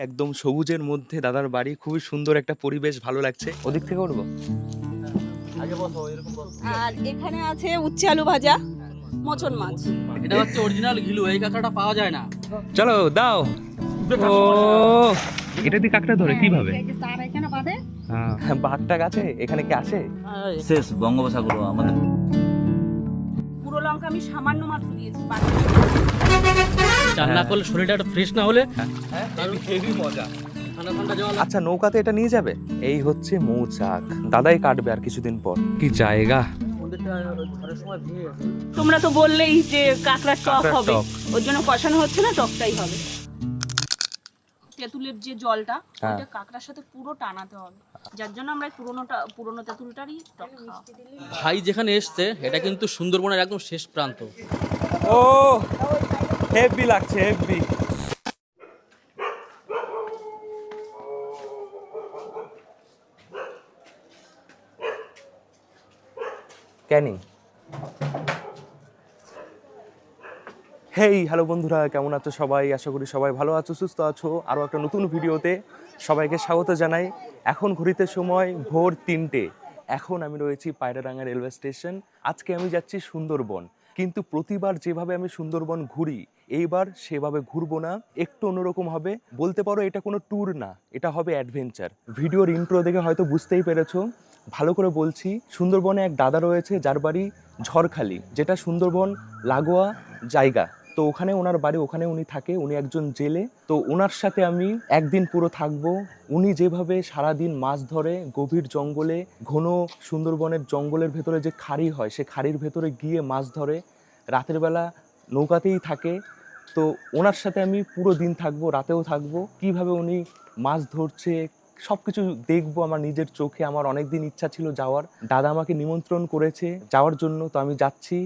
একদম সবুজের মধ্যে দাদার বাড়ি, খুবই সুন্দর একটা পরিবেশ, ভালো লাগছে। ওদিক থেকে উঠবো। আর এখানে আছে উচ্ছে আলু ভাজা, মোচন মাছ। এটা হচ্ছে অরিজিনাল ঘিলু, এই কাঁকড়াটা পাওয়া যায় না। চলো দাও। ও এটা দিয়ে কাঁকড়া ধরে কিভাবে? বাঘটা গাছে এখানে কি আসে? শেষ বঙ্গোপসাগর আমাদের। পুরো লঙ্কা আমি সামান্য মাত্র দিয়েছি। চান না করলে শরীরটা একটু ফ্রেশ না হলে হেভি মজা। ঠান্ডা ঠান্ডা জল। আচ্ছা, নৌকাতে এটা নিয়ে যাবে? এই হচ্ছে মৌচাক, দাদাই কাটবে আর কিছুদিন পর। কি জায়গা! তোমরা তো বললেই যে কাঁকড়ার টক কাঁকড়ার হবে, টক। ওর জন্য কষানো হচ্ছে না, টকটাই হবে। তেঁতুলের যে জলটা হ্যাঁ। ওটা কাঁকড়ার সাথে পুরো টানাতে হবে, যার জন্য আমরা পুরোনো তেঁতুলটারই টক খাওয়া। ভাই যেখানে এসছে এটা কিন্তু সুন্দরবনের একদম শেষ প্রান্ত। ও হেভি লাগছে, হেভি। ক্যানিং। হেই হ্যালো বন্ধুরা, কেমন আছো সবাই? আশা করি সবাই ভালো আছো, সুস্থ আছো। আরও একটা নতুন ভিডিওতে সবাইকে স্বাগত জানাই। এখন ঘড়িতে সময় ভোর 3টে। এখন আমি রয়েছি পায়রাডাঙ্গা রেলওয়ে স্টেশন। আজকে আমি যাচ্ছি সুন্দরবন, কিন্তু প্রতিবার যেভাবে আমি সুন্দরবন ঘুরি, এইবার সেভাবে ঘুরবো না, একটু অন্যরকম হবে। বলতে পারো এটা কোনো ট্যুর না, এটা হবে অ্যাডভেঞ্চার। ভিডিওর ইন্ট্রো দেখে হয়তো বুঝতেই পেরেছো। ভালো করে বলছি, সুন্দরবনে এক দাদা রয়েছে যার বাড়ি ঝড়খালি, যেটা সুন্দরবন লাগোয়া জায়গা। তো ওখানে ওনার বাড়ি, ওখানে উনি থাকে, উনি একজন জেলে। তো ওনার সাথে আমি একদিন পুরো থাকবো। উনি যেভাবে সারাদিন মাছ ধরে গভীর জঙ্গলে, ঘন সুন্দরবনের জঙ্গলের ভেতরে যে খাড়ি হয়, সে খাড়ির ভেতরে গিয়ে মাছ ধরে, রাতের বেলা নৌকাতেই থাকে। তো ওনার সাথে আমি পুরো দিন থাকবো, রাতেও থাকবো। কিভাবে উনি মাছ ধরছে সব কিছু দেখবো আমার নিজের চোখে। আমার অনেক দিন ইচ্ছা ছিল যাওয়ার, দাদা আমাকে নিমন্ত্রণ করেছে যাওয়ার জন্য, তো আমি যাচ্ছি।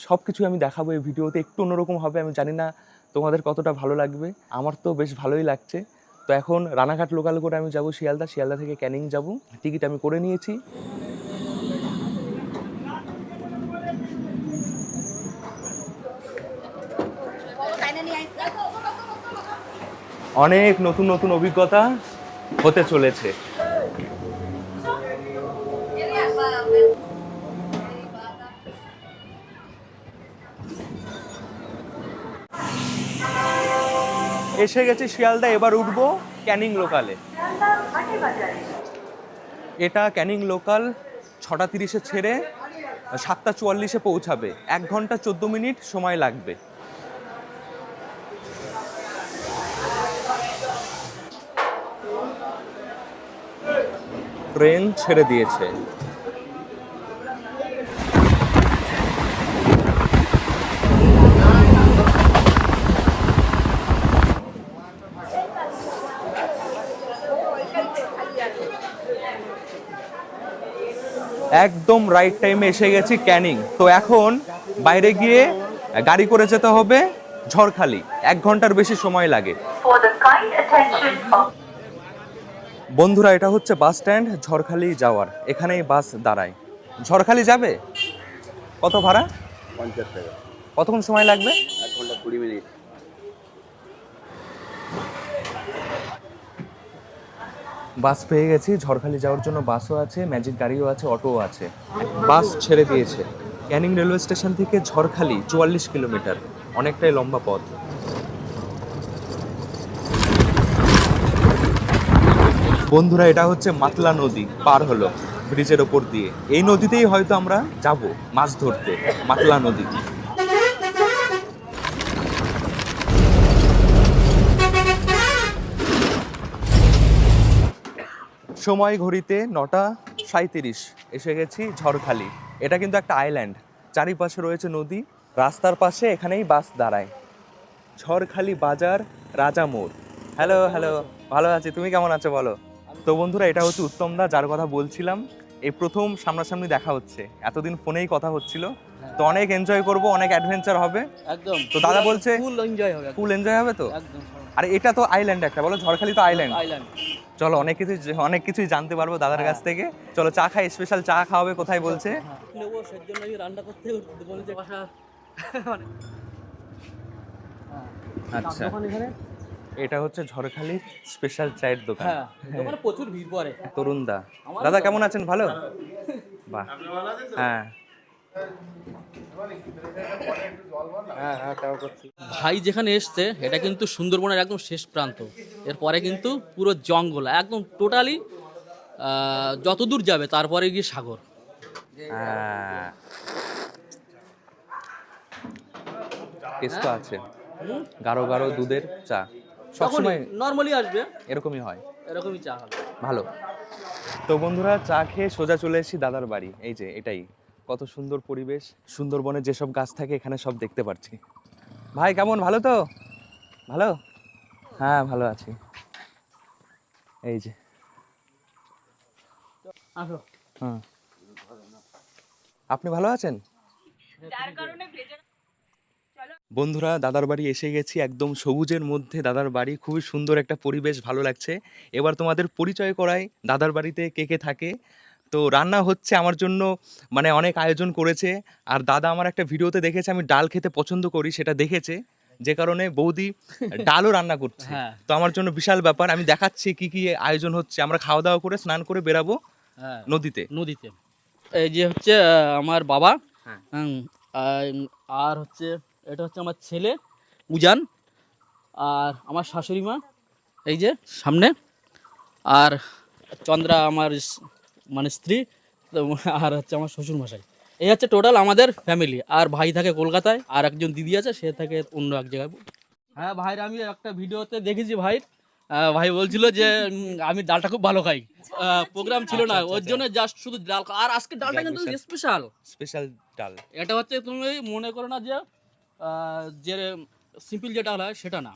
সব কিছু আমি দেখাবো এই ভিডিওতে। একটু অন্যরকম হবে, আমি জানি না তোমাদের কতটা ভালো লাগবে। আমার তো বেশ ভালোই লাগছে। তো এখন রানাঘাট লোকাল করে আমি যাব শিয়ালদা, শিয়ালদা থেকে ক্যানিং যাব। টিকিট আমি করে নিয়েছি। অনেক নতুন নতুন অভিজ্ঞতা হতে চলেছে। এসে গেছি শিয়ালদা, এবার উঠবো ক্যানিং লোকালে। এটা ক্যানিং লোকাল 6:30-এ ছেড়ে 7:44-এ পৌঁছাবে। 1 ঘন্টা 14 মিনিট সময় লাগবে। ট্রেন ছেড়ে দিয়েছে। একদম রাইট টাইমে এসে গেছি ক্যানিং। তো এখন বাইরে গিয়ে গাড়ি করে যেতে হবে ঝড়খালি। 1 ঘন্টার বেশি সময় লাগে। বন্ধুরা, এটা হচ্ছে বাস স্ট্যান্ড ঝড়খালি যাওয়ার। এখানেই বাস দাঁড়ায়। ঝড়খালি যাবে? কত ভাড়া? 50 টাকা। কতক্ষণ সময় লাগবে? 1 ঘন্টা 20 মিনিট। বাস পেয়ে গেছি। ঝড়খালি যাওয়ার জন্য বাসও আছে, ম্যাজিক গাড়িও আছে, অটোও আছে। বাস ছেড়ে দিয়েছে। ক্যানিং রেলওয়ে স্টেশন থেকে ঝড়খালি 44 কিলোমিটার, অনেকটাই লম্বা পথ। বন্ধুরা, এটা হচ্ছে মাতলা নদী, পার হলো ব্রিজের ওপর দিয়ে। এই নদীতেই হয়তো আমরা যাব মাছ ধরতে, মাতলা নদী। সময় ঘড়িতে 9:37। এসে গেছি ঝড়খালি। এটা কিন্তু একটা আইল্যান্ড, চারিপাশে রয়েছে নদী। রাস্তার পাশে এখানেই বাস দাঁড়ায়। ঝড়খালি বাজার, রাজা মোড়। হ্যালো হ্যালো, ভালো আছি, তুমি কেমন আছো বলো? তো বন্ধুরা, এটা হচ্ছে উত্তম দা, যার কথা বলছিলাম। এই প্রথম সামনাসামনি দেখা হচ্ছে, এতদিন ফোনেই কথা হচ্ছিল। তো অনেক এনজয় করব, অনেক অ্যাডভেঞ্চার হবে একদম। তো দাদা বলছে ফুল এনজয় হবে। ফুল এনজয় হবে তো। একদম। আর এটা তো আইল্যান্ড একটা, বলো ঝড়খালি তো আইল্যান্ড। আইল্যান্ড। চলো অনেক কিছুই জানতে পারবো দাদার কাছ থেকে। চলো চা খাই, স্পেশাল চা খাওয়াবে কোথায় বলছে। নেবো সেজন্য রান্না করতে বলেছে বাসা। আচ্ছা, দোকান এখানে এটা হচ্ছে ঝড়খালির স্পেশাল চায়ের দোকান। হ্যাঁ দোকানে প্রচুর ভিড় পড়ে। তরুণ দা, দাদা কেমন আছেন? ভালো? বাহ, হ্যাঁ ভাই যেখানে এসছে এটা কিন্তু সুন্দরবনের একদম শেষ প্রান্ত, এরপরে কিন্তু পুরো জঙ্গল একদম টোটালি, যতদূর যাবে তারপরে গিয়ে সাগর। হ্যাঁ, টেস্ট তো আছে। গাঢ় গাঢ় দুধের চা সবসময় নর্মালি আসবে, এরকমই হয়, এরকমই চা হবে। ভালো। তো বন্ধুরা, চা খেয়ে সোজা চলে এসেছি দাদার বাড়ি। এই যে এটাই, কত সুন্দর পরিবেশ, সুন্দরবনে যেসব গাছ থাকে এখানে সব দেখতে পাচ্ছি। ভাই কেমন? ভালো তো? ভালো, হ্যাঁ ভালো আছি। এই যে আসো। হুম, আপনি ভালো আছেন? যার কারণে ভেজে বন্ধুরা, দাদার বাড়ি এসে গেছি, একদম সবুজের মধ্যে দাদার বাড়ি, খুবই সুন্দর একটা পরিবেশ, ভালো লাগছে। এবার তোমাদের পরিচয় করাই দাদার বাড়িতে কে কে থাকে। তো রান্না হচ্ছে আমার জন্য, মানে অনেক আয়োজন করেছে। আর দাদা আমার একটা ভিডিওতে দেখেছে আমি ডাল খেতে পছন্দ করি, সেটা দেখেছে, যে কারণে বৌদি ডালও রান্না করছে। হ্যাঁ। তো আমার জন্য বিশাল ব্যাপার, আমি দেখাচ্ছি কি কি আয়োজন হচ্ছে। আমরা খাওয়া দাওয়া করে স্নান করে বেরাবো হ্যাঁ নদীতে। নদীতে। এই যে হচ্ছে আমার বাবা, হ্যাঁ। আর হচ্ছে এটা হচ্ছে আমার ছেলে উজান, আর আমার শাশুড়ি মা এই যে সামনে, আর চন্দ্রা আমার মানে স্ত্রী, তো আর হচ্ছে আমার শ্বশুর মশাই। এই হচ্ছে টোটাল আমাদের ফ্যামিলি। আর ভাই থাকে কলকাতায়, আর একজন দিদি আছে, সে থাকে অন্য এক জায়গায়। হ্যাঁ ভাইরা আমি একটা ভিডিওতে দেখেছি ভাই, ভাই বলছিল যে আমি ডালটা খুব ভালো খাই। প্রোগ্রাম ছিল না, ওর জন্য জাস্ট শুধু ডাল আর আজকে ডালটা কিন্তু স্পেশাল স্পেশাল ডাল। এটা হচ্ছে, তুমি মনে করো না যে যে সিম্পল যে ডাল হয় সেটা না।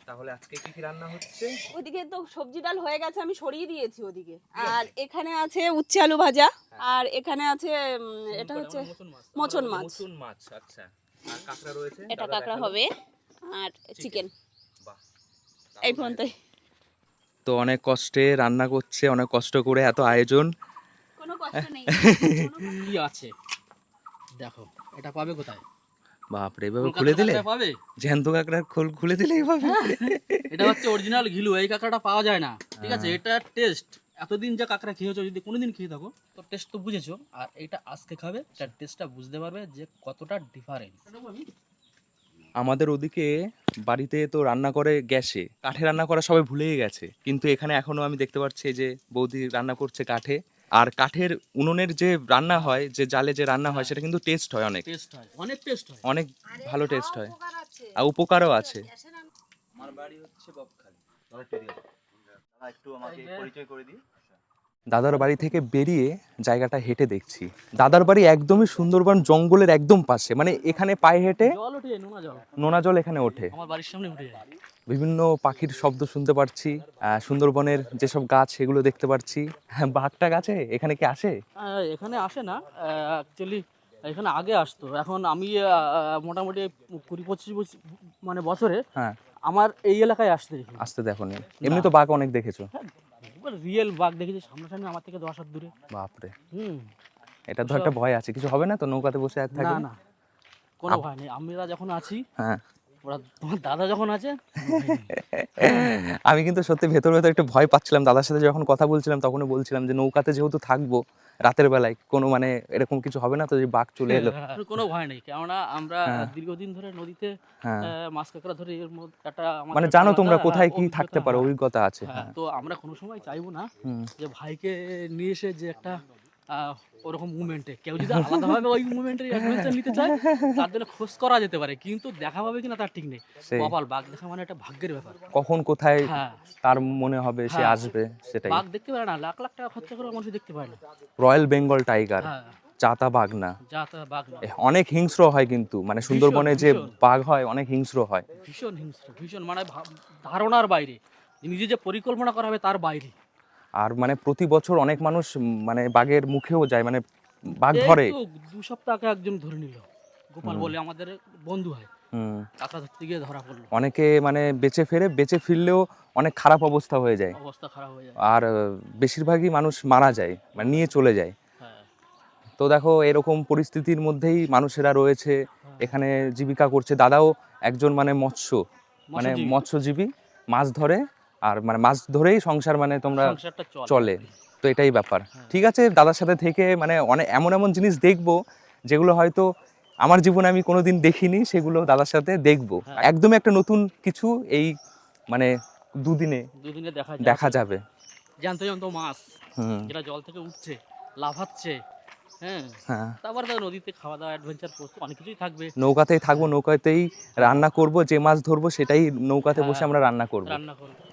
তাহলে আজকে কি কি রান্না হচ্ছে? ওদিকে তো সবজি ডাল হয়ে গেছে, আমি সরিয়ে দিয়েছি ওদিকে। আর এখানে আছে উচ্ছে আলু ভাজা, আর এখানে আছে এটা হচ্ছে মোচন মাছ। নতুন মাছ, আচ্ছা। আর কাঁকড়া রয়েছে, এটা দাদা কাঁকড়া দেখালো। হবে, আর চিকেন। বাহ। এই পর্যন্তই। তো অনেক কষ্টে রান্না করছে, অনেক কষ্ট করে এত আয়োজন। কোনো কষ্ট নেই। কি আছে দেখো, এটা পাবে কোথায়? বাপরে, এভাবে খুলে দিলে? কলকাতায় পাবে। জ্যান্ত কাঁকড়ার খোল খুলে দিলে এইভাবে? এটা হচ্ছে অরিজিনাল ঘিলু, এই কাঁকড়াটা পাওয়া যায় না, ঠিক আছে? এটা টেস্ট, এতদিন যা কাঁকড়া খেয়েছো, যদি কোনোদিন খেয়ে থাকো তো টেস্ট তো বুঝেছো, আর এটা আজকে খাবে, তার টেস্টটা বুঝতে পারবে যে কতটা ডিফারেন্স। আমাদের ওদিকে বাড়িতে তো রান্না করে গ্যাসে, কাঠে রান্না করা সবাই ভুলেই গেছে, কিন্তু এখানে এখনো আমি দেখতে পাচ্ছি যে বৌদি রান্না করছে কাঠে। আর কাঠের উনুনের যে রান্না হয়, যে জালে যে রান্না হয়, সেটা কিন্তু টেস্ট হয়, অনেক টেস্ট হয়, অনেক টেস্ট হয়। অনেক ভালো টেস্ট হয়, আর উপকারও আছে। আমার বাড়ি হচ্ছে বকখালি, ধরেটেরিয়া। দাদা একটু আমাকে পরিচয় করে দিই। দাদার বাড়ি থেকে বেরিয়ে জায়গাটা হেঁটে দেখছি, দাদার বাড়ি একদমই সুন্দরবন জঙ্গলের একদম পাশে, মানে এখানে পায়ে হেঁটে জল ওঠে, নোনা জল নোনা জল এখানে ওঠে, আমার বাড়ির সামনে উঠে যায়। বিভিন্ন পাখির শব্দ শুনতে পাচ্ছি, সুন্দরবনের যেসব গাছ সেগুলো দেখতে পাচ্ছি। হ্যাঁ, বাঘটা গাছে এখানে কি আসে? এখানে আসে না, অ্যাকচুয়ালি এখানে আগে আসতো। এখন আমি মোটামুটি 20-25 মানে বছরে হ্যাঁ, আমার এই এলাকায় আসতে দেখি। আসতে দেখো নি? এমনি তো বাঘ অনেক দেখেছো। রিয়েল বাঘ দেখেছি সামনাসামনি, আমার থেকে 10 হাত দূরে। বাপরে, হুম। এটা তো একটা ভয় আছে, কিছু হবে না তো? নৌকাতে বসে না থাকবে? না, কোনো ভয় নেই। আমরা যখন আছি, হ্যাঁ। ওরা তোমার দাদা যখন আছে, আমি কিন্তু সত্যি ভেতর ভেতর একটু ভয় পাচ্ছিলাম। দাদার সাথে যখন কথা বলছিলাম তখনই বলছিলাম যে নৌকাতে যেহেতু থাকবো রাতের বেলায়, কোনো মানে এরকম কিছু হবে না তো যে বাঘ চলে এলো? কোনো ভয় নেই, কেননা আমরা হ্যাঁ। দীর্ঘদিন ধরে নদীতে হ্যাঁ, মাছ কাঁকড়া ধরে, এর মধ্যে একটা আমাদের মানে জানো আলাদা, তোমরা কোথায় কি অভিজ্ঞতা, থাকতে পারো, হ্যাঁ। অভিজ্ঞতা আছে। হ্যাঁ, হ্যাঁ। তো আমরা কোনো সময় চাইবো না হুম। যে ভাইকে নিয়ে এসে যে একটা ওরকম মুভমেন্টে কেউ যদি আলাদাভাবে ওই মুভমেন্টের অ্যাডভেঞ্চার নিতে চায়, তার জন্য খোঁজ করা যেতে পারে, কিন্তু দেখা পাবে কিনা তার ঠিক নেই। সেই। কপাল, বাঘ দেখা মানে একটা ভাগ্যের ব্যাপার। কখন কোথায় হ্যাঁ, তার মনে হবে সে হ্যাঁ। আসবে, সেটাই। বাঘ দেখতে পারে না, লাখ লাখ টাকা খরচা করে মানুষ দেখতে পায় না। রয়্যাল বেঙ্গল টাইগার, হ্যাঁ, চাতা বাঘ না। যা তা বাঘ না। অনেক হিংস্র হয় কিন্তু, মানে সুন্দরবনে যে ভীষণ। বাঘ হয় অনেক হিংস্র হয়। ভীষণ হিংস্র, ভীষণ, মানে ধারণার বাইরে, নিজে যে পরিকল্পনা করা হবে তার বাইরে। আর মানে প্রতি বছর অনেক মানুষ মানে বাঘের মুখেও যায়, মানে বাঘ এই ধরে। তো 2 সপ্তাহ আগে একজন ধরে নিল, গোপাল বলে, আমাদের বন্ধু হয়, হুম। কাঁকড়া ধরতে গিয়ে ধরা পড়লো। অনেকে মানে বেঁচে ফিরলেও অনেক খারাপ অবস্থা হয়ে যায়, অবস্থা খারাপ হয়ে যায়। আর বেশিরভাগই মানুষ মারা যায়, মানে নিয়ে চলে যায়। হ্যাঁ, তো দেখো, এরকম পরিস্থিতির মধ্যেই মানুষেরা রয়েছে, এখানে জীবিকা করছে। দাদাও একজন মানে মৎস্য, মানে মৎস্যজীবী। মৎস্যজীবী। মাছ ধরে, আর মানে মাছ ধরেই সংসার মানে তোমরা সংসারটা চলে। তো এটাই ব্যাপার। ঠিক আছে, দাদার সাথে থেকে মানে অনেক এমন এমন জিনিস দেখবো যেগুলো হয়তো আমার জীবনে আমি কোনোদিন দেখিনি, সেগুলো দাদার সাথে দেখবো। একদমই একটা নতুন কিছু এই মানে দুদিনে দেখা যাবে। জানতো মাছ যেটা জল থেকে উঠছে, লাফাচ্ছে, হ্যাঁ, তারপর তো নদীতে খাওয়া দাওয়া, অ্যাডভেঞ্চার করতে অনেক কিছুই থাকবে। নৌকাতেই থাকবো, নৌকাতেই রান্না করব, যে মাছ ধরবো সেটাই নৌকাতে বসে আমরা রান্না করব।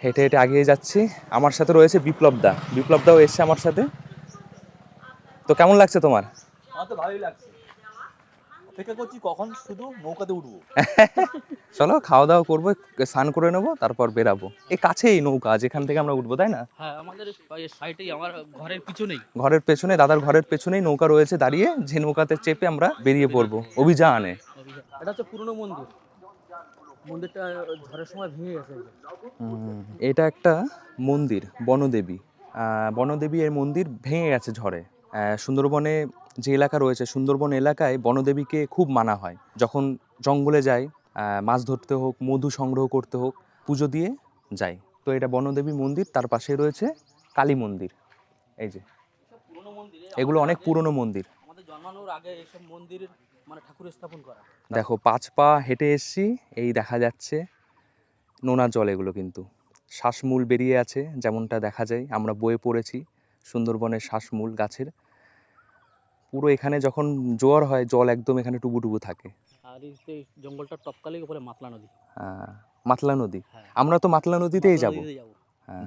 হেঁটে হেঁটে এগিয়ে যাচ্ছি। আমার সাথে রয়েছে বিপ্লবদাও এসছে আমার সাথে। তো কেমন লাগছে তোমার? আমার তো ভালোই লাগছে, অপেক্ষা করছি কখন শুধু নৌকাতে উঠবো। চলো খাওয়া দাওয়া করবো, স্নান করে নেবো, তারপর বেরাবো। এই কাছেই নৌকা, যেখান থেকে আমরা উঠবো, তাই না? হ্যাঁ, আমাদের সাইডেই, আমার ঘরের পিছনেই, ঘরের পেছনে, দাদার ঘরের পেছনেই নৌকা রয়েছে দাঁড়িয়ে, যে নৌকাতে চেপে আমরা বেরিয়ে পড়বো অভিযানে। এটা হচ্ছে পুরনো মন্দির, মন্দিরটা ঝড়ের সময় ভেঙে গেছে। এটা একটা মন্দির, বনদেবী এর মন্দির ভেঙে গেছে ঝড়ে। সুন্দরবনে যে এলাকা রয়েছে, সুন্দরবন এলাকায় বনদেবীকে খুব মানা হয়। যখন জঙ্গলে যায়, মাছ ধরতে হোক, মধু সংগ্রহ করতে হোক, পুজো দিয়ে যায়। তো এটা বনদেবী মন্দির, তার পাশে রয়েছে কালী মন্দির। এই যে এগুলো অনেক পুরনো মন্দির। আমাদের জন্মানোর আগে এইসব মন্দিরের মানে ঠাকুর স্থাপন করা। দেখো 5 পা হেঁটে এসছি, এই দেখা যাচ্ছে নোনা জল। এগুলো কিন্তু শ্বাসমূল বেরিয়ে আছে, যেমনটা দেখা যায়, আমরা বয়ে পড়েছি সুন্দরবনের শ্বাসমূল গাছের। পুরো এখানে যখন জোয়ার হয়, জল একদম এখানে টুবু থাকে। আর এই জঙ্গলটা টপকালেই উপরে মাতলা নদী। মাতলা নদী, আমরা তো মাতলা নদীতেই যাব।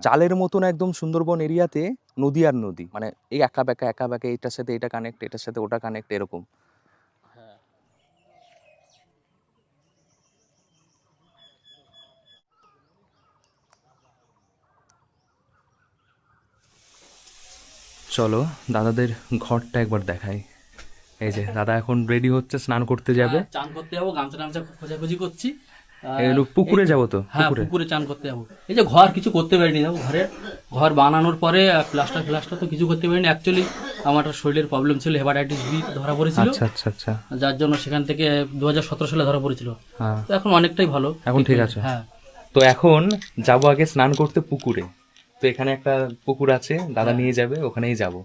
জালের মতন একদম সুন্দরবন এরিয়াতে নদী আর নদী, মানে এই একা বেঁকা এটার সাথে এটা কানেক্ট, এটার সাথে ওটা কানেক্ট, এরকম। চলো দাদাদের ঘরটা একবার দেখাই। এই যে দাদা এখন রেডি হচ্ছে, স্নান করতে যাবে। চান করতে যাবো, গামছা খোঁজাখুঁজি করছি। পুকুরে যাবো তো? হ্যাঁ, পুকুরে চান করতে যাবো। এই যে ঘর কিছু করতে পারিনি, যাবো ঘর বানানোর পরে প্লাস্টার তো কিছু করতে পারিনি। অ্যাকচুয়ালি আমার শরীরের প্রবলেম ছিল, হেপাটাইটিস বি ধরা পড়েছিল। আচ্ছা, যার জন্য সেখান থেকে 2017 সালে ধরা পড়েছিল। তো এখন অনেকটাই ভালো, এখন ঠিক আছে। হ্যাঁ, তো এখন যাবো আগে স্নান করতে পুকুরে। তো এখানে একটা পুকুর আছে, দাদা নিয়ে যাবে, ওখানেই যাব।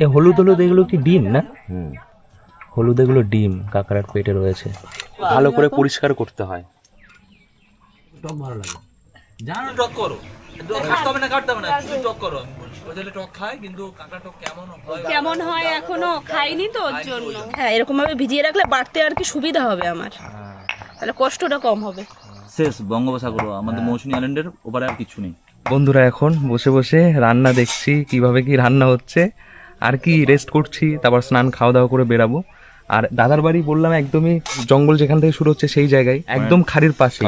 এ হলুদ এগুলো কি ডিম না? হলুদ এগুলো ডিম, কাঁকড়ার পেটে রয়েছে। ভালো করে পরিষ্কার করতে হয়। টক ভালো লাগে, জানো টক করো, কাটতে হবে না, তুমি টক করো। আমি টক খাই, কিন্তু কাঁকড়া টক কেমন হয় এখনো খাইনি তো, ওর জন্য। হ্যাঁ, এরকম ভাবে ভিজিয়ে রাখলে বাড়তে আর কি সুবিধা হবে আমার, তাহলে কষ্টটা কম হবে। শেষ বঙ্গোপসাগর, আমাদের মৌসুমী আইল্যান্ডের ওপারে আর কিছু নেই। বন্ধুরা এখন বসে বসে রান্না দেখছি, কিভাবে কি রান্না হচ্ছে, আর কি রেস্ট করছি, তারপর স্নান খাওয়া দাওয়া করে বেরাবো। আর দাদার বাড়ি বললাম একদমই জঙ্গল যেখান থেকে শুরু হচ্ছে সেই জায়গায়, একদম খাড়ির পাশে।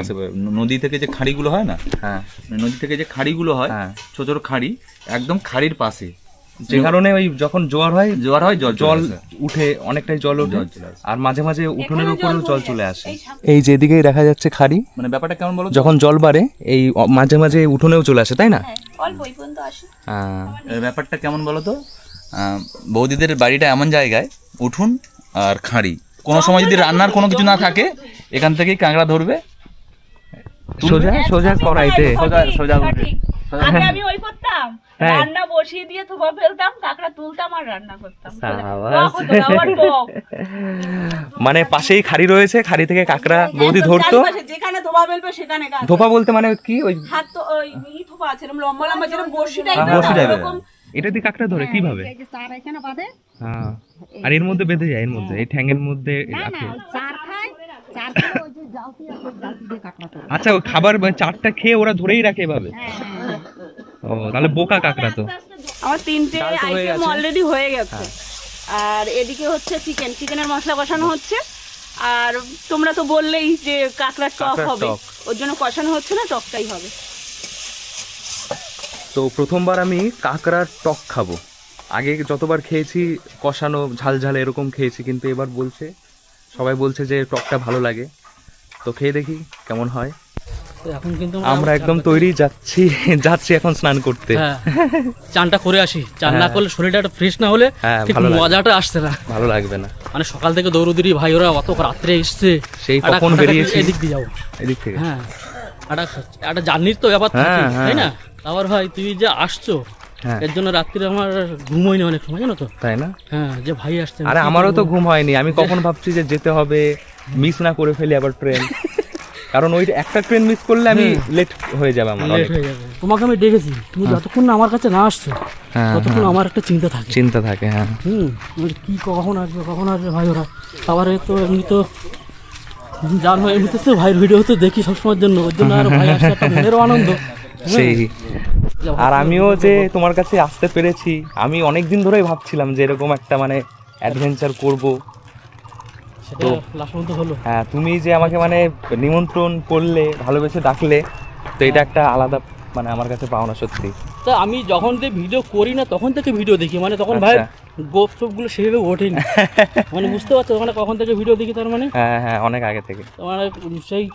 নদী থেকে যে খাড়িগুলো হয় না, হ্যাঁ, নদী থেকে যে খাড়িগুলো হয়, ছোট ছোট খাড়ি, একদম খাড়ির পাশে, যে কারণে ওই যখন জোয়ার হয় জল উঠে, অনেকটাই জল ওঠে, আর মাঝে মাঝে উঠোনের উপরেও জল চলে আসে। এই যেদিকেই দেখা যাচ্ছে খাড়ি, মানে ব্যাপারটা কেমন বলো, যখন জল বাড়ে এই মাঝে মাঝে উঠোনেও চলে আসে, তাই না? ব্যাপারটা কেমন বলো তো, বৌদিদের বাড়িটা এমন জায়গায়, উঠুন আর খাঁড়ি, কোনো সময় যদি রান্নার কোনো কিছু না থাকে, এখান থেকেই কাঁকড়া ধরবে, সোজা কড়াইতে, সোজা আগে আমি ওই করতাম, রান্না বসিয়ে দিয়ে থোপা ফেলতাম, কাঁকড়া তুলতাম আর রান্না করতাম। মানে পাশেই খাড়ি রয়েছে, খাড়ি থেকে কাঁকড়া বৌদি ধরতো, যেখানে থোপা ফেলবে সেখানে। থোপা বলতে মানে কি, ওই হাত তো ওই থোপা আছে, লম্বা লম্বা, যেরকম বড়শি টাইপের, এটা দিয়ে কাঁকড়া ধরে কিভাবে? হ্যাঁ, আর এর মধ্যে বেঁধে যায়, এর মধ্যে এই ঠ্যাঙের মধ্যে আছে। আচ্ছা, ওই খাবার চারটা খেয়ে ওরা ধরেই রাখে এভাবে? ও, তাহলে বোকা কাঁকড়া তো। আমার 3টে আইটেম অলরেডি হয়ে গেছে। আর এদিকে হচ্ছে চিকেনের মশলা কষানো হচ্ছে। আর তোমরা তো বললেই যে কাঁকড়ার টক হবে, ওর জন্য কষানো হচ্ছে না, টকটাই হবে। তো প্রথমবার আমি কাঁকড়ার টক খাবো। আগে যতবার খেয়েছি কষানো ঝাল এরকম খেয়েছি, কিন্তু এবার সবাই বলছে যে টকটা ভালো লাগে। তো খেয়ে দেখি কেমন হয়। এখন কিন্তু আমরা একদম তৈরি, যাচ্ছি এখন স্নান করতে। চানটা করে আসি, চান না করলে শরীরটা ফ্রেশ না হলে মজাটা আসছে না, ভালো লাগবে না। মানে সকাল থেকে দৌড়ুদৌড়ি, ভাই ওরা অত রাত্রে এসছে, সেই কখন বেরিয়েছি, এদিক দিয়ে যাবো, এদিক থেকে। হ্যাঁ, একটা জার্নির তো ব্যাপার থাকে, হ্যাঁ, হ্যাঁ। তাই না? আবার ভাই তুমি যে আসছো, হ্যাঁ। এর জন্য রাত্রে আমার ঘুম হয়নি অনেক সময়, জানো তো? তাই না? হ্যাঁ, যে ভাই আসছে। আরে আমারও তো ঘুম হয়নি, আমি কখন ভাবছি যে যেতে হবে, মিস না করে ফেলি আবার ট্রেন, কারণ ওই একটা ট্রেন মিস করলে আমি লেট হয়ে যাবে আমার লেট অনেক। হয়ে যাবে। তোমাকে আমি ডেকেছি, তুমি যতক্ষণ না আমার কাছে না আসছো হ্যাঁ, ততক্ষণ আমার একটা চিন্তা থাকে। চিন্তা থাকে। হ্যাঁ, কি কখন আসবে ভাই ওরা। আবার তো এমনি তো জানো, এমনিতে তো ভাইয়ের ভিডিও তো দেখি সবসময়ের জন্য, ওর জন্য আর ভাই আসলে একটা মনেরও আনন্দ। সেই। আর আমিও যে তোমার কাছে আসতে পেরেছি, আমি অনেক দিন ধরেই ভাবছিলাম যে এরকম একটা মানে অ্যাডভেঞ্চার করব। সেটা লাস্ট পর্যন্ত হলো। হ্যাঁ, তুমি যে আমাকে মানে নিমন্ত্রণ করলে, ভালোবেসে ডাকলে, তো এটা একটা আলাদা মানে আমার কাছে পাওনা সত্যি। তা আমি যখন যে ভিডিও করি না তখন থেকে ভিডিও দেখি, মানে তখন ভাই আচ্ছা। গোপ টোপগুলো সেভাবে ওঠেনি। মানে বুঝতে পারছো মানে কখন থেকে ভিডিও দেখি, তার মানে হ্যাঁ হ্যাঁ, অনেক আগে থেকে। মানে সেই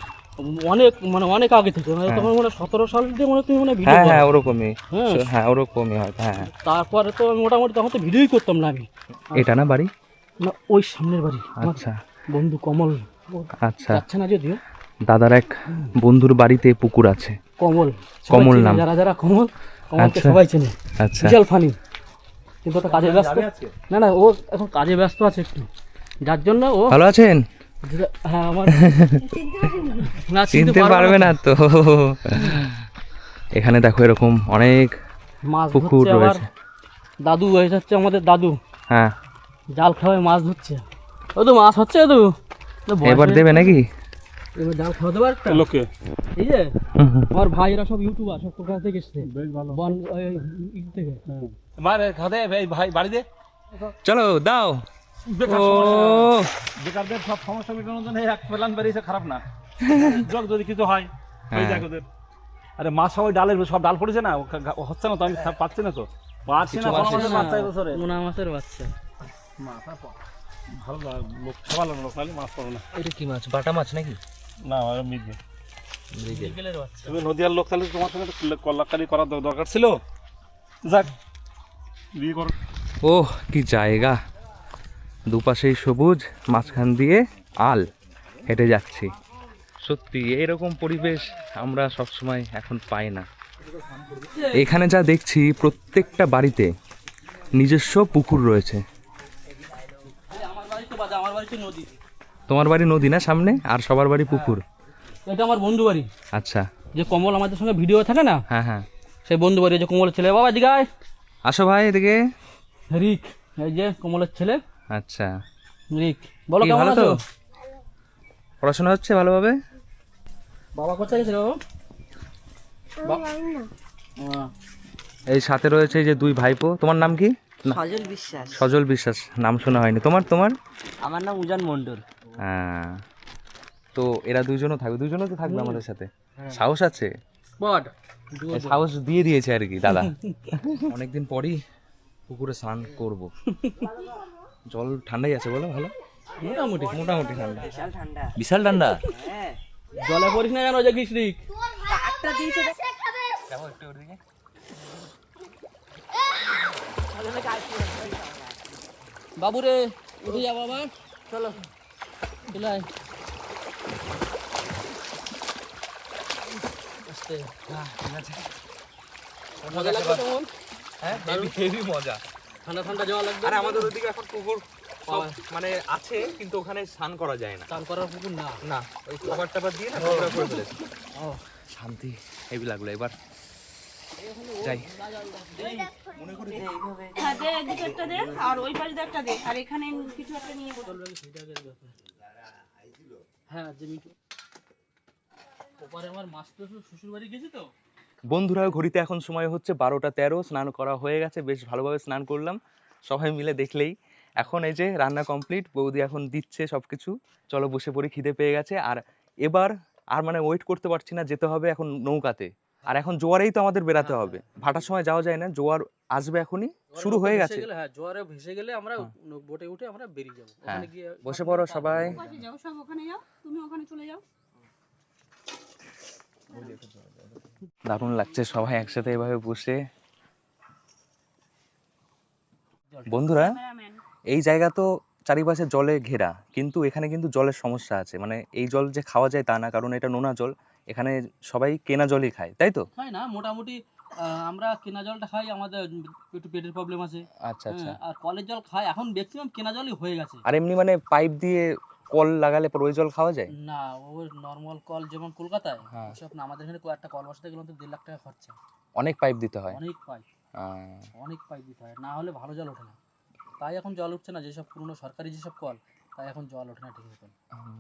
অনেক আগে থেকে, মানে তখন মানে 17 সাল দিয়ে মানে তুমি মানে ভিডিও হ্যাঁ করো। হ্যাঁ, ওরকমই। হ্যাঁ। হ্যাঁ, ওরকমই হয়তো। হ্যাঁ হ্যাঁ। তারপরে তো আমি মোটামুটি তখন তো ভিডিওই করতাম না আমি। এটা না বাড়ি? না, ওই সামনের বাড়ি আমার আচ্ছা বন্ধু কমল, আচ্ছা। যাচ্ছে না যদিও। দাদার এক বন্ধুর বাড়িতে পুকুর আছে। কমল, কমল সবাই চেনে, নাম। যারা কমলকে আচ্ছা। সবাই চেনে। আচ্ছা। বিশাল ফানি, কিন্তু ওটা কাজে ব্যস্ত। না ও এখন কাজে ব্যস্ত আছে একটু, যার জন্য ও ভালো আছেন? হ্যাঁ আমার না চিনতে পারবে না তো। এখানে দেখো এরকম অনেক মাছ পুকুর ধরছে। আবার রয়েছে। দাদু হয়ে যাচ্ছে আমাদের দাদু, হ্যাঁ, জাল খাওয়ায় মাছ ধরছে। ও তো মাছ হচ্ছে তো এবার দেবে নাকি? এবার জাল খাওয়া দেবার একটা লোকে। এই যে আমার ভাইরা সব ইউটিউবার, সব কোথা থেকে এসছে, বেশ ভালো বন ই থেকে। মারে খাদে ভাই বাড়ি দে। চলো দাও। ও বেকারদের সব সমস্যা মেটানোর জন্য এক প্ল্যান বেরিয়েছে, খারাপ না। যোগ যদি কিছু হয় হয়ে যাক ওদের। আরে মাছ সবাই ডালের সব ডাল পড়েছে না, হচ্ছে না তো, আমি পাচ্ছি না তো, পাচ্ছি না। বাচ্চা এবছরে মোনা মাছের বাচ্চা। মাছ ভালো লোক খাওয়ালো লোক নাহলে মাছ পাবো না। এটা কি মাছ? বাটা মাছ নাকি? না মিটবে বিকেলের বাচ্চা। তুমি নদীয়ার লোক, তাহলে তোমার সঙ্গে কল্লাকারি করার দরকার ছিল। যাক, বিয়ে করো। ওহ, কি জায়গা! দুপাশেই সবুজ, মাঝখান দিয়ে আল, হেঁটে যাচ্ছি। সত্যি এরকম পরিবেশ আমরা সবসময় এখন পাই না। এখানে যা দেখছি প্রত্যেকটা বাড়িতে নিজস্ব পুকুর রয়েছে। আমার বাড়ি তো বাজে, আমার বাড়ি তো নদী। তোমার বাড়ি নদী না সামনে, আর সবার বাড়ি পুকুর? এটা আমার বন্ধু বাড়ি। আচ্ছা। যে কমল আমাদের সঙ্গে ভিডিও থাকে না, হ্যাঁ হ্যাঁ। সেই বন্ধু বাড়ি। যে কমলের ছেলে, বাবা এদিকে আয়। আসো ভাই এদিকে। রিক, এই যে কমলের ছেলে আচ্ছা। রিক। বলো কি, কেমন ভালো আছো? তো? পড়াশোনা হচ্ছে ভালোভাবে? বাবা কোথায় গেছে বাবা? এই সাথে রয়েছে এই যে দুই ভাইপো। তোমার নাম কি? সজল বিশ্বাস। সজল বিশ্বাস, নাম শোনা হয়নি। তোমার? আমার নাম উজান মণ্ডল। হ্যাঁ। তো এরা দুইজনও থাকবে, দুইজনও তো থাকবে আমাদের সাথে। সাহস আছে, স্পট সাহস দিয়ে দিয়েছে আর কি দাদা। অনেকদিন পরই পুকুরে স্নান করব। জল ঠান্ডাই আছে বলো? ভালো, মোটামুটি মোটামুটি ঠান্ডা। বিশাল ঠান্ডা। বিশাল ঠান্ডা। হ্যাঁ। জলে পড়িস না কেন যে গ্রীষ্মিক? কাকটা দিয়েছে দেখ। বাবু রে, উঠে যা বাবা, চলো চলে আয়। আস্তে। মজা লাগবে কেমন? হ্যাঁ, হেভি মজা। ঠান্ডা ঠান্ডা যাওয়া লাগবে। আরে আমাদের ওদিকে এখন পুকুর সব মানে আছে, কিন্তু ওখানে স্নান করা যায় না। স্নান করার পুকুর না। না, ওই খাবার টাবার দিয়ে না নোংরা করে ফেলেছে। শান্তি হেভি লাগলো। এবার যাই। হ্যাঁ, দে এদিকে একটা দে, আর ওই পাশে একটা দে, আর এখানে কিছু একটা নিয়ে বসো। হ্যাঁ, যে মিঠু ওপারে আমার মাছ তো শ্বশুর বাড়ি গেছি তো। বন্ধুরা, ঘড়িতে এখন সময় হচ্ছে 12:13। স্নান করা হয়ে গেছে, বেশ ভালোভাবে স্নান করলাম সবাই মিলে, দেখলেই। এখন এই যে রান্না কমপ্লিট, বৌদি এখন দিচ্ছে সব কিছু। চলো বসে পড়ি, খিদে পেয়ে গেছে। আর এবার আর মানে ওয়েট করতে পারছি না, যেতে হবে এখন নৌকাতে। আর এখন জোয়ারেই তো আমাদের বেরাতে হবে, ভাটার সময় যাওয়া যায় না, জোয়ার আসবে এখনই, শুরু হয়ে গেছে। হ্যাঁ, জোয়ারে ভেসে গেলে আমরা বোটে উঠে আমরা বেরিয়ে যাবো। হ্যাঁ, ওখানে গিয়ে বসে পড়ো সবাই। ওখানে যাও, সব ওখানে যাও, তুমি ওখানে চলে যাও। দারুণ লাগছে সবাই একসাথে এভাবে বসে। বন্ধুরা, ক্যামেরাম্যান। এই জায়গা তো চারিপাশে জলে ঘেরা, কিন্তু এখানে কিন্তু জলের সমস্যা আছে। মানে এই জল যে খাওয়া যায় তা না, কারণ এটা নোনা জল। এখানে সবাই কেনা জলই খায়, তাই তো? খাই না মোটামুটি, আমরা কেনা জলটা খাই, আমাদের একটু পেটের প্রবলেম আছে। আচ্ছা আচ্ছা। আর কলের জল খাই, এখন ম্যাক্সিমাম কেনা জলই হয়ে গেছে। আর এমনি মানে পাইপ দিয়ে কল লাগালে পর ওই জল খাওয়া যায়? না, ওই নর্মাল কল যেমন কলকাতায়, হ্যাঁ। ওসব না। আমাদের এখানে একটা কল বসাতে গেলে তো 1.5 লাখ টাকা খরচা। অনেক পাইপ দিতে হয়। অনেক পাইপ, অনেক পাইপ দিতে হয়, না হলে ভালো জল ওঠে না। তাই এখন জল উঠছে না, যেসব পুরনো সরকারি যেসব কল, তাই এখন জল ওঠে না ঠিক মতন।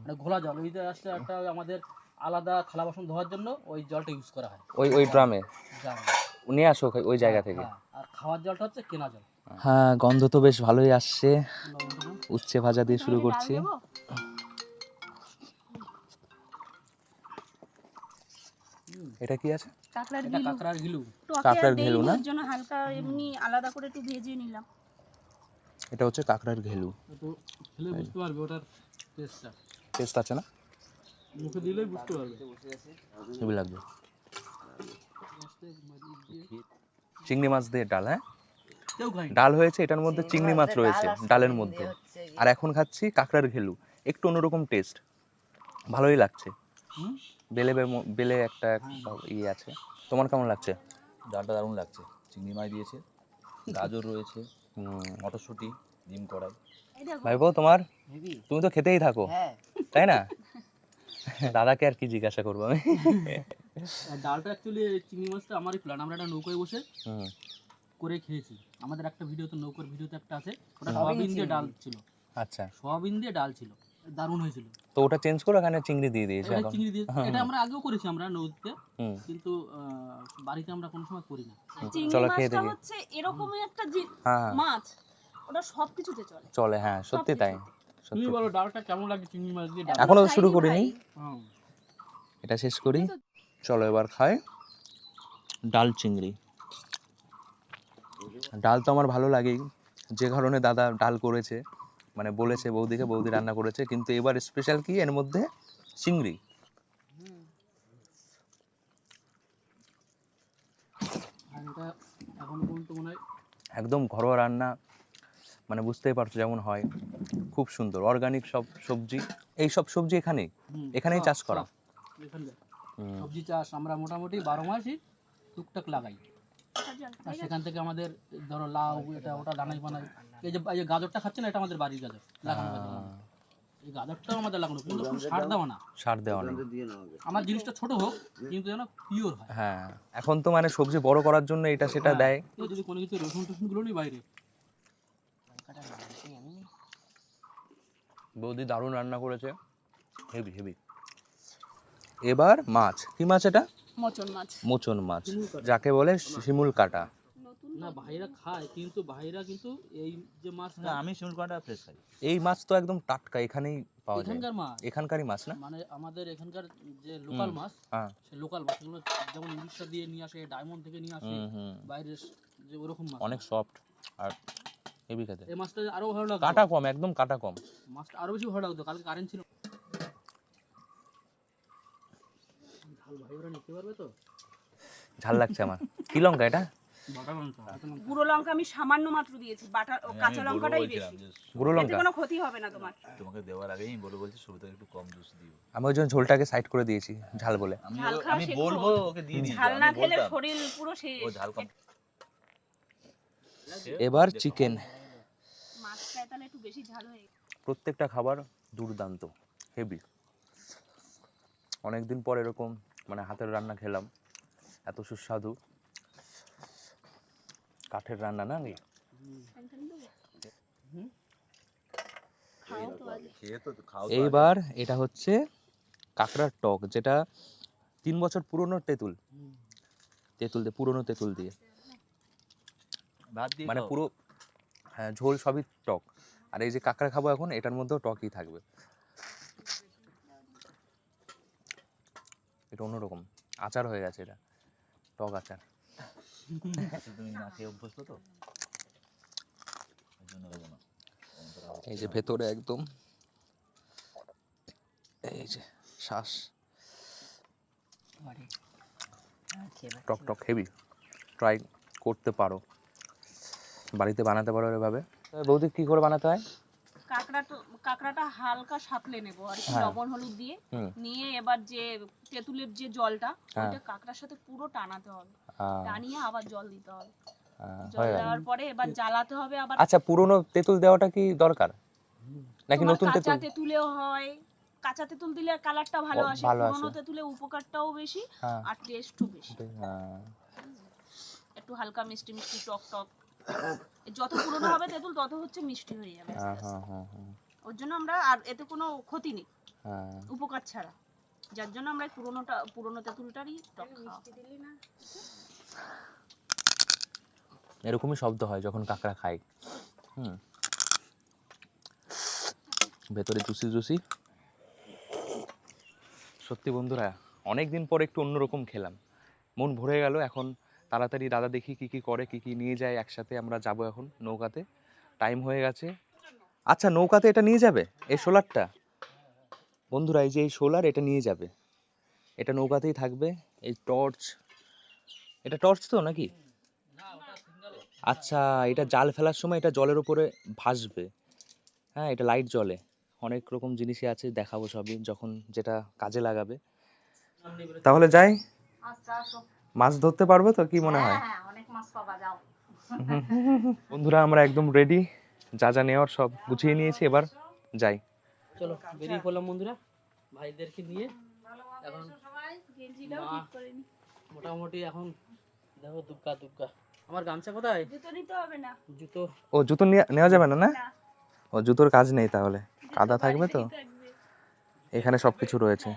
মানে ঘোলা জল, ওইটা আসলে একটা আমাদের আলাদা থালা বাসন ধোয়ার জন্য ওই জলটা ইউজ করা হয়। ওই ড্রামে জানো? নিয়ে আসো ওই জায়গা থেকে? হ্যাঁ, আর খাওয়ার জলটা হচ্ছে কেনা জল। হ্যাঁ, গন্ধ তো বেশ ভালোই আসছে। উচ্ছে ভাজা দিয়ে শুরু করছি। এটা কি আছে? কাঁকড়ার এটা গিলু, কাঁকড়ার গিলু। কাঁকড়ার ঘেলু না? ওর জন্য হালকা এমনি আলাদা করে একটু ভেজে নিলাম। এটা হচ্ছে কাঁকড়ার ঘেলু। তো খেলে বুঝতে পারবে ওটার টেস্টটা, টেস্ট আছে না? মুখে দিলেই বুঝতে পারবে। হেবি লাগবে। চিংড়ি মাছ দিয়ে ডাল, হ্যাঁ কেউ খায় না। ডাল হয়েছে, এটার মধ্যে চিংড়ি মাছ রয়েছে ডালের মধ্যে। আর এখন খাচ্ছি কাঁকড়ার ঘেলু, একটু অন্যরকম টেস্ট, ভালোই লাগছে। হুম? বেলে একটা ইয়ে আছে। তোমার কেমন লাগছে? ডালটা দারুণ লাগছে, চিংড়ি মাছ দিয়েছে, গাজর রয়েছে, মটরশুঁটি, ডিম কড়াই। ভাই বউ তোমার, হেভি। তুমি তো খেতেই থাকো হ্যাঁ, তাই না? দাদাকে আর কি জিজ্ঞাসা করবো আমি। আর ডালটা অ্যাকচুয়ালি চিংড়ি মাছটা আমারই প্ল্যান। আমরা একটা নৌকোয় বসে হুম, করে খেয়েছি। আমাদের একটা ভিডিওতে, নৌকোর ভিডিওতে একটা আছে, ওটা সয়াবিন দিয়ে ডাল ছিল। আচ্ছা। সয়াবিন দিয়ে ডাল ছিল, দারুণ হয়েছিল। তো ওটা চেঞ্জ করে এখানে চিংড়ি দিয়ে দিয়েছে এটা এখন। চিংড়ি দিয়ে, এটা আমরা আগেও করেছি আমরা নদীতে, হুম, কিন্তু বাড়িতে আমরা কোনো সময় করি না। চিংড়ি চলো খেয়ে মাছটা দেখি। হচ্ছে এরকমই একটা হ্যাঁ মাছ, ওটা সবকিছুতে চলে। চলে, হ্যাঁ সত্যি তাই, তুমি সত্যি। বলো ডালটা কেমন লাগে চিংড়ি মাছ দিয়ে ডাল? এখনো খাইনি শুরু করিনি, ভাই। হুম। এটা শেষ করি। চলো এবার খাই ডাল চিংড়ি। ডাল তো আমার ভালো লাগেই, যে কারণে দাদা ডাল করেছে, মানে বলেছে বৌদিকে, বৌদি রান্না করেছে। কিন্তু এবার স্পেশাল কি এর মধ্যে? চিংড়ি। আর এটা এখন পর্যন্ত মনে হয় একদম ঘরোয়া রান্না, মানে বুঝতেই পারছো যেমন হয়, খুব সুন্দর অর্গানিক সব সবজি। এই সব সবজি এখানেই চাষ করা। এখানকার সবজি চাষ আমরা মোটামুটি 12 মাসই টুকটাক লাগাই। আর সেখান থেকে আমাদের ধরো লাউ, এটা ওটা দানাই বানাই। এই যে গাজরটা খাচ্ছে না, এটা আমাদের বাড়ির গাজর, লাগানো গাজর। এই গাজরটাও আমাদের লাগানো, কিন্তু কোনো সার দেওয়া না। সার দেওয়া নেই। আমার জিনিসটা ছোট হোক, কিন্তু যেন পিওর হয়। হ্যাঁ, এখন তো মানে সবজি বড় করার জন্য এটা সেটা দেয়। কেউ যদি কোনো কিছু রসুন টসুনগুলো নিই বাইরে। বৌদি দারুণ রান্না করেছে, হেভি হেভি। এবার মাছ, কি মাছ এটা? মোচন মাছ। মোচন মাছ, যাকে বলে শিমুল কাটা। না, ভাইরা খায়, কিন্তু ভাইরা কিন্তু এই যে মাছ, না, আমি শিমুল কাঁটা ফ্রেশ খাই। এই মাছ তো একদম টাটকা, এখানেই পাওয়া যায়, এখানকার মাছ, এখানকারই মাছ না? মানে আমাদের এখানকার যে লোকাল মাছ, হ্যাঁ। সেই লোকাল মাছগুলো যেমন উড়িষ্যা দিয়ে নিয়ে আসে, ডায়মন্ড থেকে নিয়ে আসে, বাইরের যে ওরকম মাছ, অনেক সফট আর হেভি খেতে। এই মাছটা আরো ভালো লাগতো। কাটা কম, একদম কাটা কম। মাছটা আরো বেশি ভালো লাগতো। কালকে কারেন্ট ছিল। ঝাল ভাই ওরা নিতে পারবে তো? ঝাল লাগছে আমার। কি লঙ্কা এটা? বাটা লঙ্কা, কাঁচা লঙ্কা। গুঁড়ো লঙ্কা আমি সামান্য মাত্র দিয়েছি, কাঁচা লঙ্কাটাই বেশি। গুঁড়ো এতে লঙ্কা? কোনো ক্ষতি হবে না তোমার। তোমাকে দেওয়ার আগেই বলছি শুরুতে একটু কম জুস দিও। আমি ওই জন্য ঝোলটাকে সাইড করে দিয়েছি ঝাল বলে। ঝাল খাওয়া আমি শেখো। বলবো ওকে দিয়ে দিই, ঝাল না আমি খেলে বলতাম শরীর পুরো শেষ। ও ঝাল কম। এবার চিকেন। মাছটা তাহলে একটু বেশি ঝাল হয়ে গেছে। প্রত্যেকটা খাবার দুর্দান্ত, হেভি। অনেকদিন পর এরকম মানে হাতের রান্না খেলাম, এত সুস্বাদু। কাঠের রান্না না? খেয়ে তো খাও। এইবার এটা হচ্ছে কাঁকড়ার টক, যেটা 3 বছর পুরনো তেঁতুল দিয়ে, পুরনো তেঁতুল দিয়ে, ভাত দিয়ে মানে খাও। পুরো, হ্যাঁ ঝোল সবই টক। আর এই যে কাঁকড়া খাবো এখন, এটার মধ্যেও টকই থাকবে। এটা অন্যরকম আচার হয়ে গেছে, এটা টক আচার। তুমি না খেয়ে অভ্যস্ত তো, এই জন্য দেবো না। এই যে ভেতরে একদম, এই যে শ্বাস, টক টক হেভি। ট্রাই করতে পারো, বাড়িতে বানাতে পারো এভাবে। বৌদি কি করে বানাতে হয়? কাঁকড়াটা হালকা সাঁতলে নেবো আর কি হ্যাঁ। লবণ হলুদ দিয়ে হুম। নিয়ে এবার যে তেঁতুলের যে জলটা হ্যাঁ। ওটা কাঁকড়ার সাথে পুরো টানাতে হবে, আহ, টানিয়ে আবার জল দিতে হবে, জল হয়ে গেল। দেওয়ার পরে এবার জ্বালাতে হবে আবার। আচ্ছা, পুরনো তেঁতুল দেওয়াটা কি দরকার নাকি তোমার নতুন কাঁচা তেঁতুল? তেঁতুলেও হয়, কাঁচা তেঁতুল দিলে কালারটা ভালো আসে, ভালো আসে। পুরনো তেঁতুলে উপকারটাও বেশি হ্যাঁ। আর টেস্টও বেশি, হ্যাঁ। একটু হালকা মিষ্টি মিষ্টি টক টক। যত পুরনো হবে তেঁতুল তত হচ্ছে মিষ্টি হয়ে যাবে আস্তে হ্যাঁ, আস্তে। হ্যাঁ, হ্যাঁ, হ্যাঁ, ওর জন্য আমরা, আর এতে কোনো ক্ষতি নেই হ্যাঁ। উপকার ছাড়া, যার জন্য আমরা পুরনো তেঁতুলটারই টক খাওয়া। এরকমই শব্দ হয় যখন কাঁকড়া খাই। হুম, ভেতরে জুসি জুসি। সত্যি বন্ধুরা, অনেক দিন পর একটু অন্যরকম খেলাম, মন ভরে গেল। এখন তাড়াতাড়ি দাদা দেখি কি কি করে, কি কি নিয়ে যায়, একসাথে আমরা যাব এখন নৌকাতে, টাইম হয়ে গেছে। আচ্ছা, নৌকাতে এটা নিয়ে যাবে এই সোলারটা? বন্ধুরা, এই যে এই সোলার, এটা নিয়ে যাবে, এটা নৌকাতেই থাকবে। এই টর্চ, এটা টর্চ তো নাকি? আচ্ছা, এটা জাল ফেলার সময় এটা জলের উপরে ভাসবে। হ্যাঁ, এটা লাইট জ্বলে, অনেক রকম জিনিসই আছে, দেখাবো সবই যখন যেটা কাজে লাগাবে। তাহলে যাই, আচ্ছা আসো। মাছ ধরতে পারবো তো, কি মনে হয়? হ্যাঁ, অনেক মাছ পাবা, যাও। বন্ধুরা, আমরা একদম রেডি, যা যা নেওয়ার সব গুছিয়ে নিয়েছি, এবার যাই। চলো বেরিয়ে পড়লাম বন্ধুরা ভাইদেরকে নিয়ে। এখন গেঞ্জিটাও মা- ঠিক করে নি। মোটামুটি এখন দেখো দুগ্গা দুগ্গা। আমার গামছা কোথায়? জুতো নিতে হবে না। জুতো ও, জুতো নেওয়া যাবে না? না, না, ও জুতোর কাজ নেই তাহলে, কাদা থাকবে তো। থাকবে। এখানে সব কিছু রয়েছে,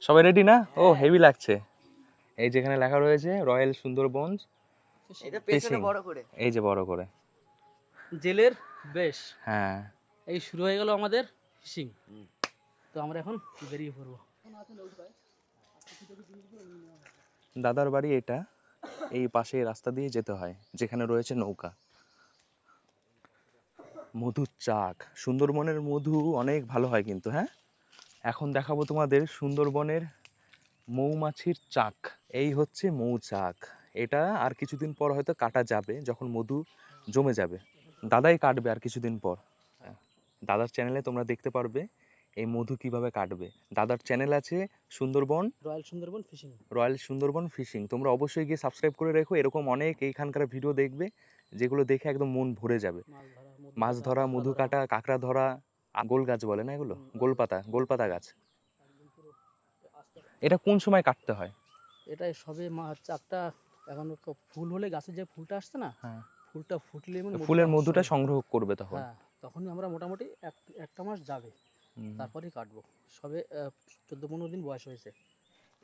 সবাই রেডি না? ও, হেভি লাগছে। এই যেখানে লেখা রয়েছে রয়্যাল সুন্দরবনস এটা পেছনে ফিশিং, বড় করে। এই যে বড় করে। জেলের বেশ হ্যাঁ, এই শুরু হয়ে গেল আমাদের ফিশিং। তো আমরা এখন বেরিয়ে পড়বো। দাদার বাড়ি এটা, এই পাশে রাস্তা দিয়ে যেতে হয়, যেখানে রয়েছে নৌকা। মধুর চাক, সুন্দরবনের মধু অনেক ভালো হয় কিন্তু। হ্যাঁ, এখন দেখাবো তোমাদের সুন্দরবনের মৌমাছির চাক। এই হচ্ছে মৌচাক, এটা আর কিছুদিন পর হয়তো কাটা যাবে, যখন মধু জমে যাবে। দাদাই কাটবে আর কিছুদিন পর। দাদার চ্যানেলে তোমরা দেখতে পারবে এই মধু কিভাবে কাটবে। দাদার চ্যানেল আছে Sundarban, royal Sundarban fishing. Royal Sundarban fishing. তোমরা অবশ্যই গিয়ে সাবস্ক্রাইব করে রেখো, এরকম অনেক এইখানকার ভিডিও দেখবে যেগুলো দেখে একদম মন ভরে যাবে। মাছ ধরা, মধু কাটা, কাঁকড়া ধরা, গোল গাছ বলে না এগুলো, গোলপাতা গাছ। এটা কোন সময় কাটতে হয়? এটাই সবে চাকটা এখন ফুল হলে, গাছে যে ফুলটা আসছে না, হ্যাঁ, ফুলটা ফুটলে ফুলের মধুটা সংগ্রহ করবে তখন। হ্যাঁ, তখনই আমরা মোটামুটি একটা মাস যাবে, হুম। তারপরেই কাটবো। সবে 14-15 দিন বয়স হয়েছে।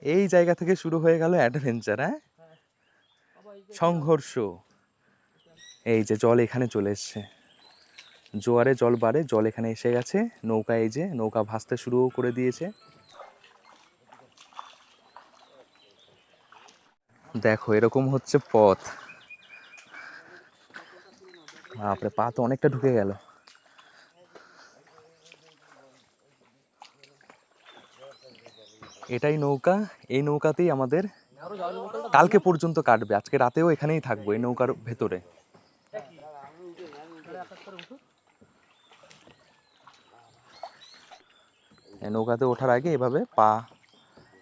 এই জায়গা থেকে শুরু হয়ে গেল অ্যাডভেঞ্চার। হ্যাঁ, সংঘর্ষ। এই যে জল এখানে চলে এসছে, জোয়ারে জল বাড়ে, জল এখানে এসে গেছে। নৌকা, এই যে নৌকা ভাসতে শুরু করে দিয়েছে। দেখো, এরকম হচ্ছে পথ। বাপরে, পা তো অনেকটা ঢুকে গেল। এটাই নৌকা, এই নৌকাতেই আমাদের কালকে পর্যন্ত কাটবে, আজকে রাতেও এখানেই থাকবো এই নৌকার ভেতরে। এই নৌকাতে ওঠার আগে এভাবে পা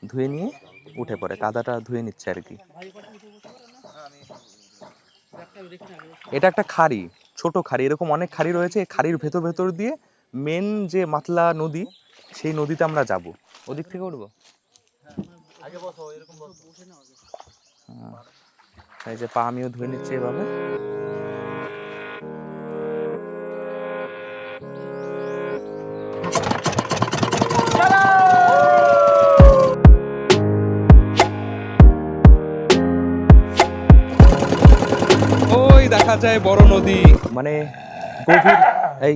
ধুয়ে নিয়ে উঠে পড়ে, কাদাটা ধুয়ে নিচ্ছে আর কি। এটা একটা খাড়ি, ছোট খাড়ি, এরকম অনেক খাড়ি রয়েছে। এই খাড়ির ভেতর ভেতর দিয়ে মেন যে মাতলা নদী, সেই নদীতে আমরা যাব। ওদিক থেকে উঠবো। এই যে পা আমিও ধুয়ে নিচ্ছি এভাবে। ওই দেখা যায় বড় নদী, মানে গভীর। এই